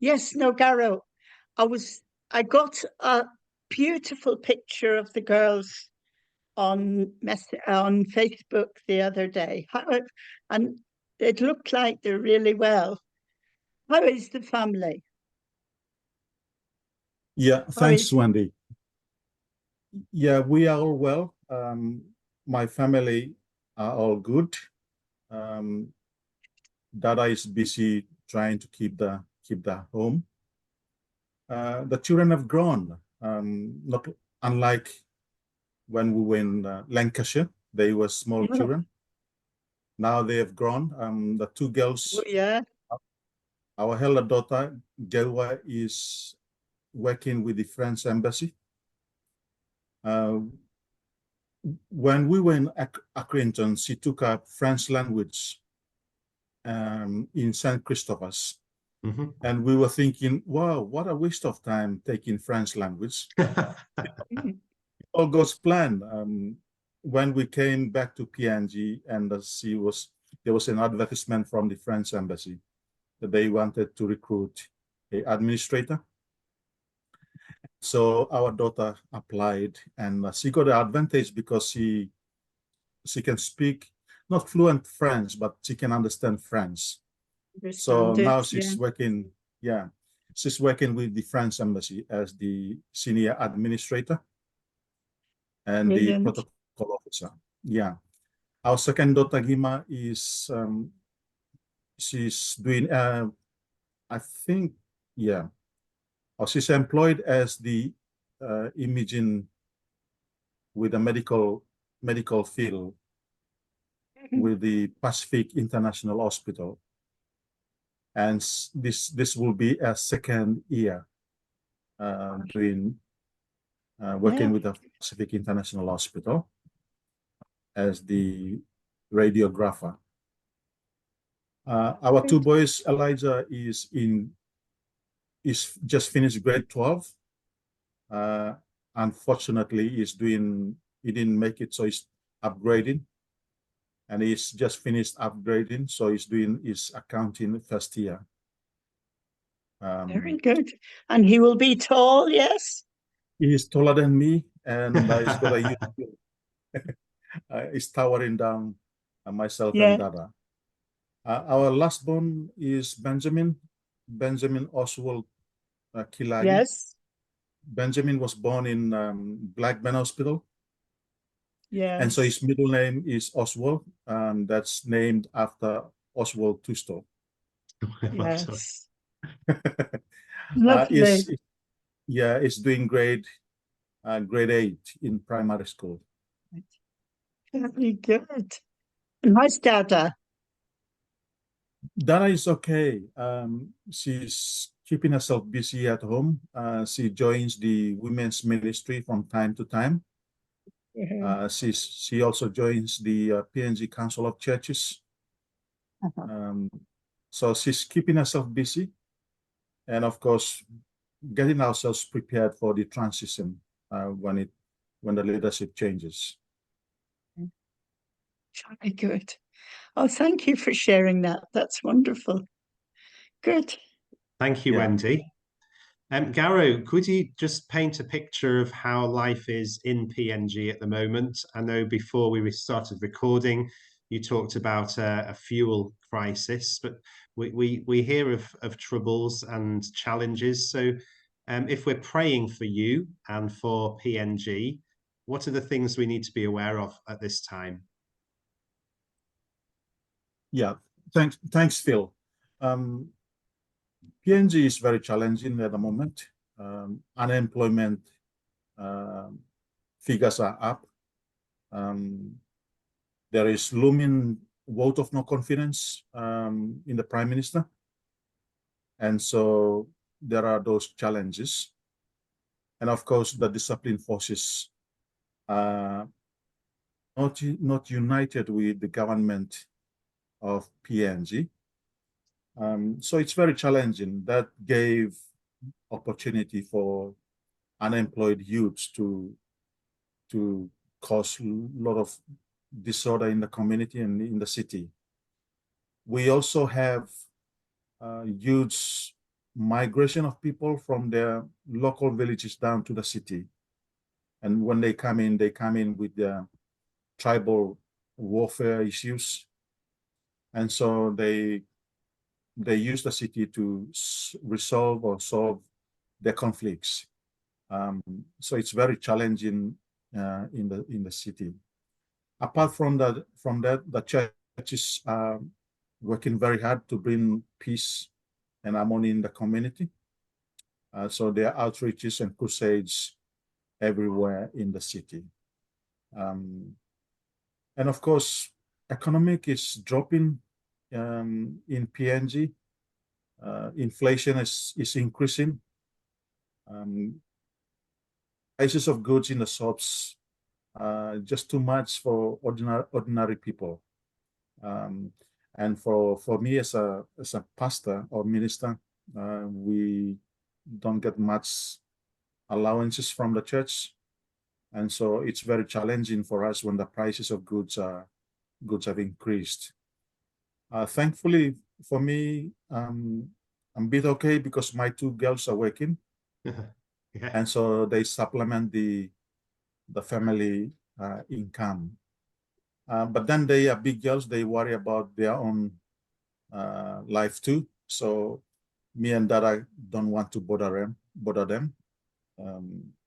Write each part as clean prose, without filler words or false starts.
Yes, no, Garo. I got a beautiful picture of the girls on Facebook the other day. And it looked like they're really well. How is the family? Yeah, How thanks, is Wendy. Yeah, we are all well. My family are all good. Um, Dada is busy trying to keep the home. The children have grown. Not unlike when we were in Lancashire, they were small children. Now they have grown. The two girls, yeah, our elder daughter, Gelwa, is working with the French embassy. When we were in Accrington, she took up French language in St. Christopher's. And we were thinking, wow, what a waste of time taking French language. All goes planned. When we came back to PNG, and there was an advertisement from the French embassy that they wanted to recruit an administrator. So our daughter applied, and she got the advantage because she can speak not fluent French, but she can understand French. So now she's working, she's working with the French embassy as the senior administrator and the protocol officer. Yeah. Our second daughter, Gima, is she's doing I think, she's employed as the imaging with the medical field with the Pacific International Hospital. And this will be a second year doing working with the Pacific International Hospital as the radiographer. Our two boys, Elijah is just finished grade 12. Unfortunately, he didn't make it, so he's upgrading. And he's just finished upgrading, so he's doing his accounting first year. Very good. And he will be tall, yes? He's taller than me, and he's got a he's towering down myself and Dada. Our last born is Benjamin Oswald Kilagi. Yes. Benjamin was born in Blackburn Hospital. Yeah. And so his middle name is Oswald, and that's named after Oswald Tusto. Yes. He's doing grade 8 in primary school. Very good. And how's Dada? Dada is okay. She's keeping herself busy at home. She joins the women's ministry from time to time. She also joins the PNG Council of Churches. So she's keeping herself busy, and of course, getting ourselves prepared for the transition when the leadership changes. Very good. Oh, thank you for sharing that. That's wonderful. Good. Thank you, Wendy. Garo, could you just paint a picture of how life is in PNG at the moment? I know before we started recording, you talked about a fuel crisis, but we hear of troubles and challenges. So if we're praying for you and for PNG, what are the things we need to be aware of at this time? Yeah, thanks, Phil. PNG is very challenging at the moment. Unemployment figures are up. There is looming vote of no confidence in the Prime Minister. And so there are those challenges. And of course, the discipline forces are not united with the government of PNG. So it's very challenging. That gave opportunity for unemployed youths to cause a lot of disorder in the community and in the city. We also have youths migration of people from their local villages down to the city. And when they come in with the tribal warfare issues. And so they use the city to resolve or solve their conflicts. So it's very challenging in the city. Apart from that, the church is working very hard to bring peace and harmony in the community. So there are outreaches and crusades everywhere in the city. And of course, economic is dropping in PNG. Inflation is increasing. Prices of goods in the shops just too much for ordinary people. And for me as a pastor or minister, we don't get much allowances from the church, and so it's very challenging for us when the prices of goods have increased. Thankfully for me, I'm a bit okay because my two girls are working, Yeah. and so they supplement the family income. But then they are big girls; they worry about their own life too. So me and Dada don't want to bother them.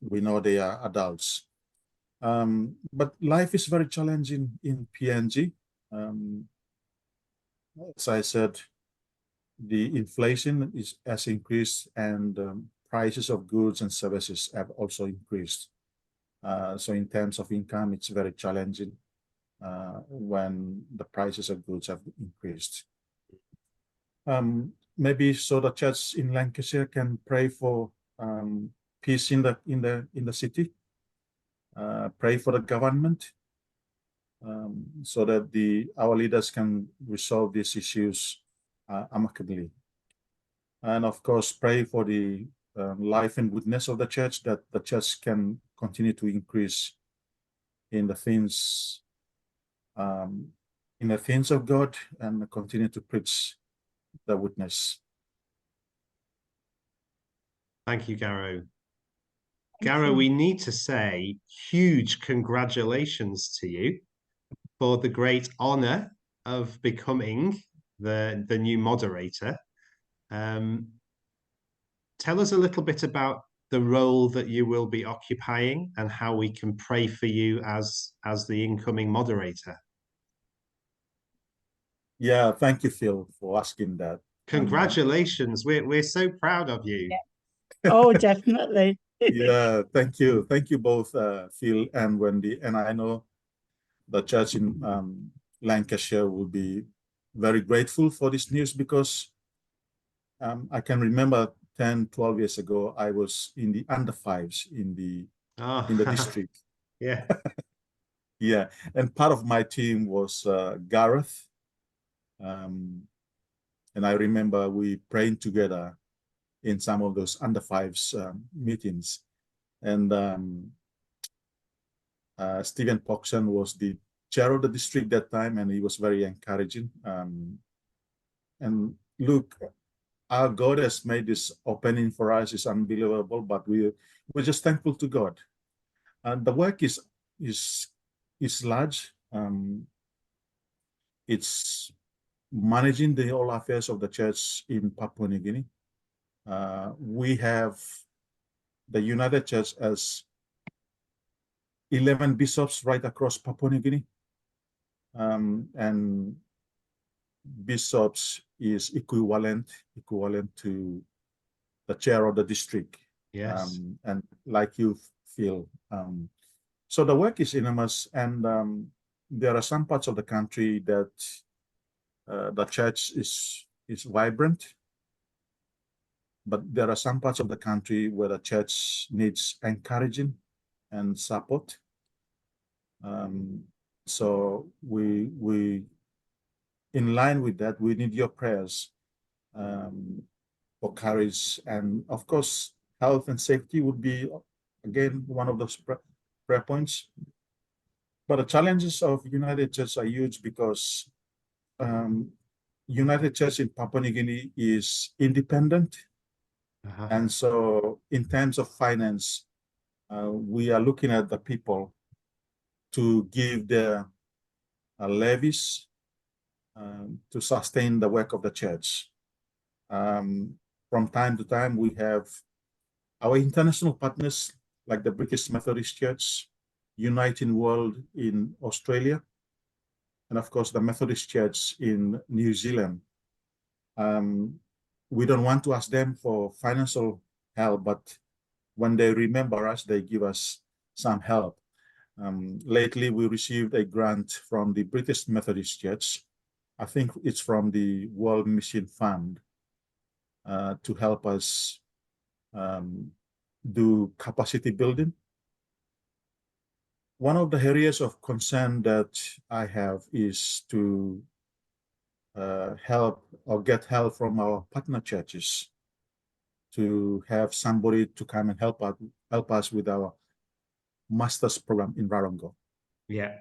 We know they are adults. But life is very challenging in PNG. As I said, the inflation has increased, and prices of goods and services have also increased. So in terms of income, it's very challenging when the prices of goods have increased. Maybe so the church in Lancashire can pray for peace in the city. Pray for the government so that our leaders can resolve these issues amicably. And of course, pray for the life and witness of the church, that the church can continue to increase in the things of God and continue to preach the witness. Thank you, Garo. Garo, we need to say huge congratulations to you for the great honor of becoming the new moderator. Tell us a little bit about the role that you will be occupying and how we can pray for you as the incoming moderator. Yeah, thank you, Phil, for asking that. Congratulations. We're so proud of you. Yeah. Oh, definitely. Yeah, thank you both, Phil and Wendy. And I know the church in Lancashire will be very grateful for this news, because I can remember 10, 12 years ago, I was in the under fives in the district. Yeah. Yeah, and part of my team was Gareth. And I remember we praying together in some of those under fives meetings. And Stephen Poxon was the chair of the district that time, and he was very encouraging. And look, our God has made this opening for us. It's unbelievable, but we're just thankful to God. And the work is large. It's managing the whole affairs of the church in Papua New Guinea. We have the United Church as 11 bishops right across Papua New Guinea. And bishops is equivalent to the chair of the district. Yes. And like you feel. So the work is enormous, and there are some parts of the country that the church is vibrant, but there are some parts of the country where the church needs encouraging and support. So we in line with that, we need your prayers for courage, and of course, health and safety would be again one of those prayer points. But the challenges of United Church are huge, because United Church in Papua New Guinea is independent. And so in terms of finance, we are looking at the people to give their levies to sustain the work of the church. From time to time, we have our international partners like the British Methodist Church, Uniting World in Australia, and of course the Methodist Church in New Zealand. We don't want to ask them for financial help, but when they remember us, they give us some help. Lately, we received a grant from the British Methodist Church. I think it's from the World Mission Fund to help us do capacity building. One of the areas of concern that I have is to help or get help from our partner churches to have somebody to come and help us with our master's program in Rarongo. Yeah.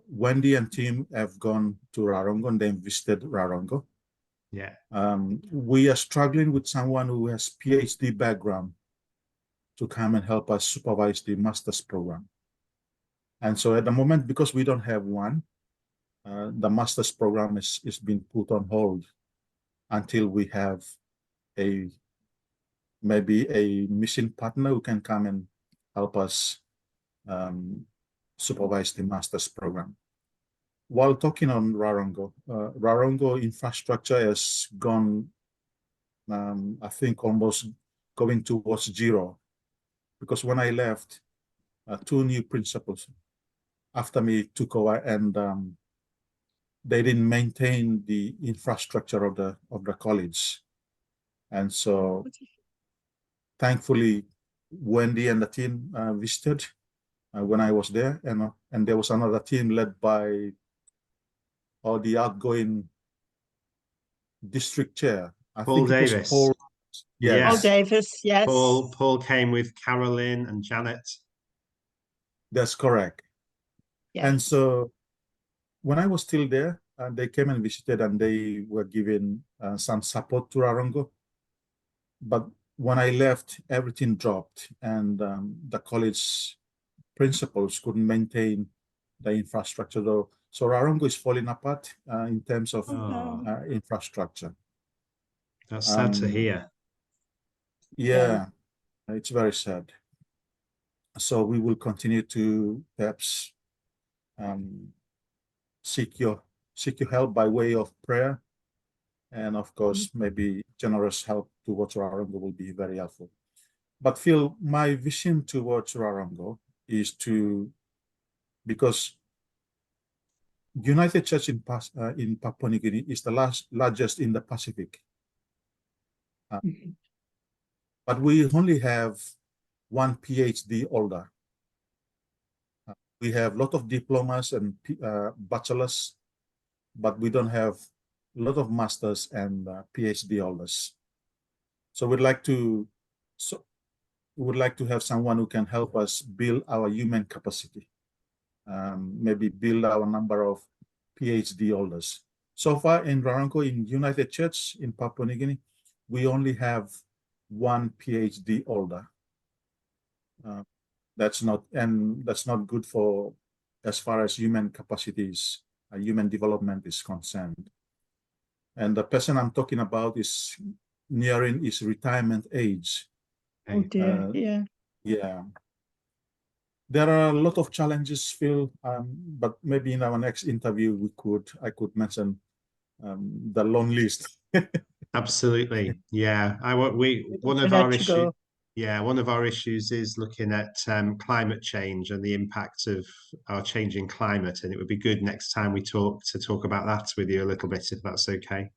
Wendy and Tim have gone to Rarongo and they visited Rarongo. Yeah. We are struggling with someone who has PhD background to come and help us supervise the master's program. And so at the moment, because we don't have one, the master's program is being put on hold until we have maybe a mission partner who can come and help us supervise the master's program. While talking on Rarongo, Rarongo infrastructure has gone, I think, almost going towards zero. Because when I left, 2 new principals after me took over, and they didn't maintain the infrastructure of the college. And so thankfully, Wendy and the team visited when I was there, and there was another team led by the outgoing district chair. I Paul think it was Davis. Paul. Yes. Paul Davis, yes. Paul came with Carolyn and Janet. That's correct. Yes. And so when I was still there, they came and visited, and they were giving some support to Rarongo. But when I left, everything dropped, and the college principals couldn't maintain the infrastructure. So Rarongo is falling apart in terms of infrastructure. That's sad to hear. Yeah, it's very sad. So we will continue to perhaps seek your help by way of prayer, and of course maybe generous help towards Rarongo will be very helpful. But Phil, my vision towards Rarongo is because United Church in Papua New Guinea is the largest in the Pacific. But we only have one PhD holder. We have a lot of diplomas and bachelors, but we don't have a lot of masters and PhD holders. So we'd like to have someone who can help us build our human capacity, maybe build our number of PhD holders. So far in Rarongo, in United Church in Papua New Guinea, we only have one PhD holder. That's not good for as far as human capacities, human development is concerned. And the person I'm talking about is nearing his retirement age. Oh dear, yeah. Yeah. There are a lot of challenges, Phil, but maybe in our next interview I could mention the long list. Absolutely, yeah. One of our issues is looking at climate change and the impact of our changing climate, and it would be good next time we talk about that with you a little bit, if that's okay.